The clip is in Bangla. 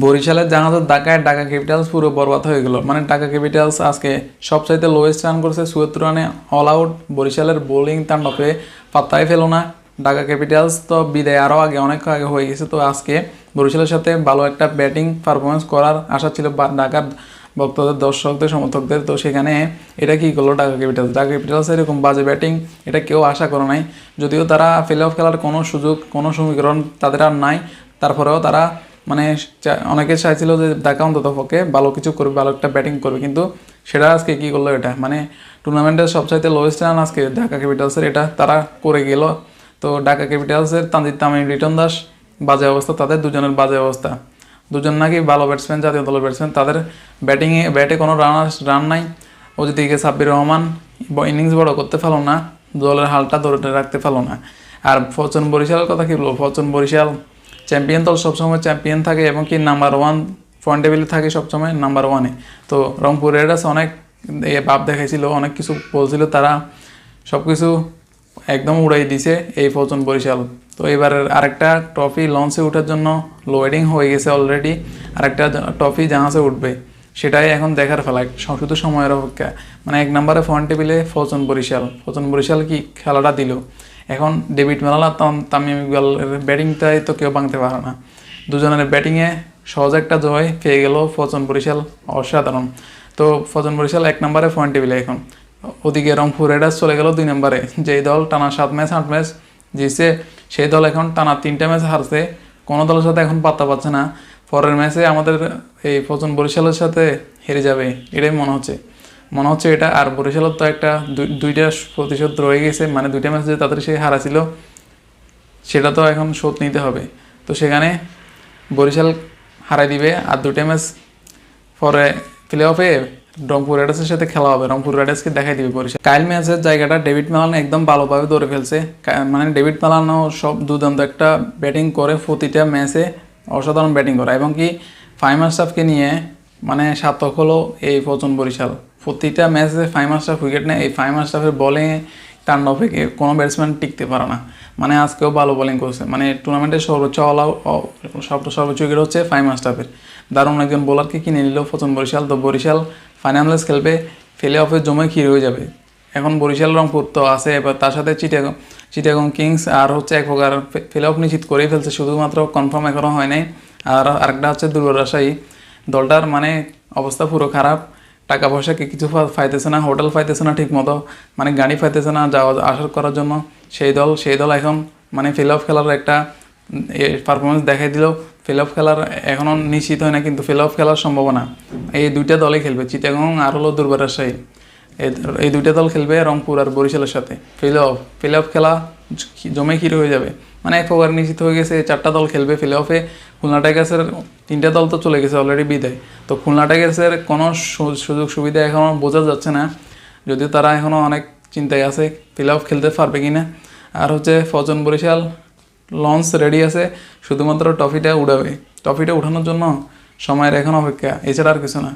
বরিশালের জাহাজের ঢাকায় ঢাকা ক্যাপিটালস পুরো বরবাদ হয়ে গেল। মানে ঢাকা ক্যাপিটালস আজকে সবচাইতে লোয়েস্ট রান করছে ৭৪ রানে, অল আউট। বরিশালের বোলিং তাণ্ডবে পাত্তাই ফেলো না। ঢাকা ক্যাপিটালস তো বিদায় আরও আগে, অনেক আগে হয়ে গেছে। তো আজকে বরিশালের সাথে ভালো একটা ব্যাটিং পারফরমেন্স করার আশা ছিল ঢাকার ভক্তদের, দর্শকদের, সমর্থকদের। তো সেখানে এটা কী করলো ঢাকা ক্যাপিটালস? ঢাকা ক্যাপিটালস এরকম বাজে ব্যাটিং এটা কেউ আশা করে নাই। যদিও তারা প্লে অফ খেলার কোনো সুযোগ, কোনো সমীকরণ তাদের আর নাই, তারপরেও তারা মানে অনেকে চাইছিল যে ঢাকা অন্তত পক্ষে ভালো কিছু করবে, ভালো একটা ব্যাটিং করবে, কিন্তু সেটা আজকে কী করলো? এটা মানে টুর্নামেন্টের সবচাইতে লোয়েস্ট রান আজকে ঢাকা ক্যাপিটালসের, এটা তারা করে গেল। তো ঢাকা ক্যাপিটালসের তানজিদ তামিম, লিটন দাস বাজে অবস্থা, তাদের দুজনের বাজে অবস্থা। দুজন নাকি ভালো ব্যাটসম্যান, জাতীয় দলের ব্যাটসম্যান, তাদের ব্যাটে কোনো রান নাই। ওদিকে সাব্বির রহমান ইনিংস বড় করতে পারলো না, দলের হালটা ধরে রাখতে পারলো না। আর ফরচুন বরিশালের কথা কী বলবো? ফরচুন বরিশাল চ্যাম্পিয়ন দল, সবসময় চ্যাম্পিয়ন থাকে এবং কি নাম্বার ওয়ান পয়েন্ট টেবিলে থাকে সবসময় নাম্বার ওয়ানে। তো রংপুর রাইডার্স অনেক ভাব দেখাইছিল, অনেক কিছু বলছিল, তারা সব কিছু একদম উড়াই দিছে এই ফরচুন বরিশাল। তো এবারের আরেকটা ট্রফি লঞ্চে ওঠার জন্য লোডিং হয়ে গেছে অলরেডি, আরেকটা ট্রফি জাহাজে উঠবে, সেটাই এখন দেখার ফেলা, শুধু সময়ের অপেক্ষা। মানে এক নম্বরে পয়েন্ট টেবিলে ফরচুন বরিশাল কি খেলাটা দিল। এখন ডেভিড মালালা, তামিম ইকবালের ব্যাটিংটাই তো কেউ ভাঙতে পারে না। দুজনের ব্যাটিংয়ে সহজ একটা জয় পেয়ে গেল ফরচুন বরিশাল, অসাধারণ। তো ফরচুন বরিশাল এক নম্বরে পয়েন্ট টেবিলে এখন। ওদিকে রংপুর রাইডার্স চলে গেল 2 নম্বরে, যেই দল টানা 7 ম্যাচ 8 ম্যাচ জিতছে, সেই দল এখন টানা 3টা ম্যাচ হারছে, কোনো দলের সাথে এখন পাত্তা পাচ্ছে না। পরের ম্যাচে আমাদের এই ফরচুন বরিশালের সাথে হেরে যাবে, এটাই মনে হচ্ছে এটা। আর বরিশালের তো একটা দুইটা প্রতিশোধ রয়ে গেছে, মানে 2টা ম্যাচ যে তাদের সে হারাছিল, সেটা তো এখন শোধ নিতে হবে। তো সেখানে বরিশাল হারাই দিবে, আর 2টা ম্যাচ পরে প্লে অফে রংপুর রাইডার্সের সাথে খেলা হবে, রংপুর রাইডার্সকে দেখাই দিবে বরিশাল। কাইল ম্যাচের জায়গাটা ডেভিড মালান একদম ভালোভাবে ধরে ফেলছে। মানে ডেভিড মালানও সব দুর্দান্ত একটা ব্যাটিং করে, প্রতিটা ম্যাচে অসাধারণ ব্যাটিং করে, এবং কি ফাইম আশরাফকে নিয়ে মানে সার্থক হলো এই ফরচুন বরিশাল। প্রতিটা ম্যাচে ফাইম আশরাফ উইকেট নেয়, এই ফাইম আশরাফের বলিংয়ে তাণ্ডবে কোনো ব্যাটসম্যান টিকতে পারে না। মানে আজকেও ভালো বোলিং করছে, মানে টুর্নামেন্টের সর্বোচ্চ উইকেট হচ্ছে ফাইম আশরাফের। দারুণ একজন বোলারকে কিনে নিল ফরচুন বরিশাল। তো বরিশাল ফাইনাল খেলবে, প্লে অফে জমে ক্ষীর হয়ে যাবে। এখন বরিশাল রংপুর তো আছে, এবার তার সাথে চিটাগং কিংস আর হচ্ছে এক প্রকার প্লে অফ নিশ্চিত করেই ফেলছে, শুধুমাত্র কনফার্ম এখনও হয় নাই। আর আরেকটা হচ্ছে দুর্বার রাজশাহী, দলটার মানে অবস্থা পুরো খারাপ, টাকা পয়সা কিছু পাইতেছে না, হোটেল পাইতেছে না ঠিক মতো, মানে গাড়ি পাইতেছে না যাওয়া আসা করার জন্য। সেই দল এখন মানে প্লে অফ খেলার একটা পারফরমেন্স দেখাই দিল। প্লে অফ খেলার এখনও নিশ্চিত হয় না, কিন্তু প্লে অফ খেলার সম্ভাবনা। এই 2টা দলই খেলবে, চিটাগং আর হলো দুর্বার রাজশাহী। এই 2টা দল খেলবে রংপুর আর বরিশালের সাথে। প্লে অফ খেলা জমে ক্ষীর হয়ে যাবে, মানে এক প্রকার নিশ্চিত হয়ে গেছে। 4টা দল খেলবে প্লে অফে। খুলনা টাইগার্সের 3টা দল তো চলে গেছে অলরেডি বিদায়। তো খুলনা টাইগার্সের কোনো সুযোগ সুবিধা এখনও বোঝা যাচ্ছে না, যদিও তারা এখনও অনেক চিন্তায় আছে প্লে অফ খেলতে পারবে কি না। আর হচ্ছে ফরচুন বরিশাল লঞ্চ রেডি আছে, শুধুমাত্র ট্রফিটা উঠাবে। ট্রফিটা উঠানোর জন্য সময়ের এখন অপেক্ষা, এছাড়া আর কিছু না।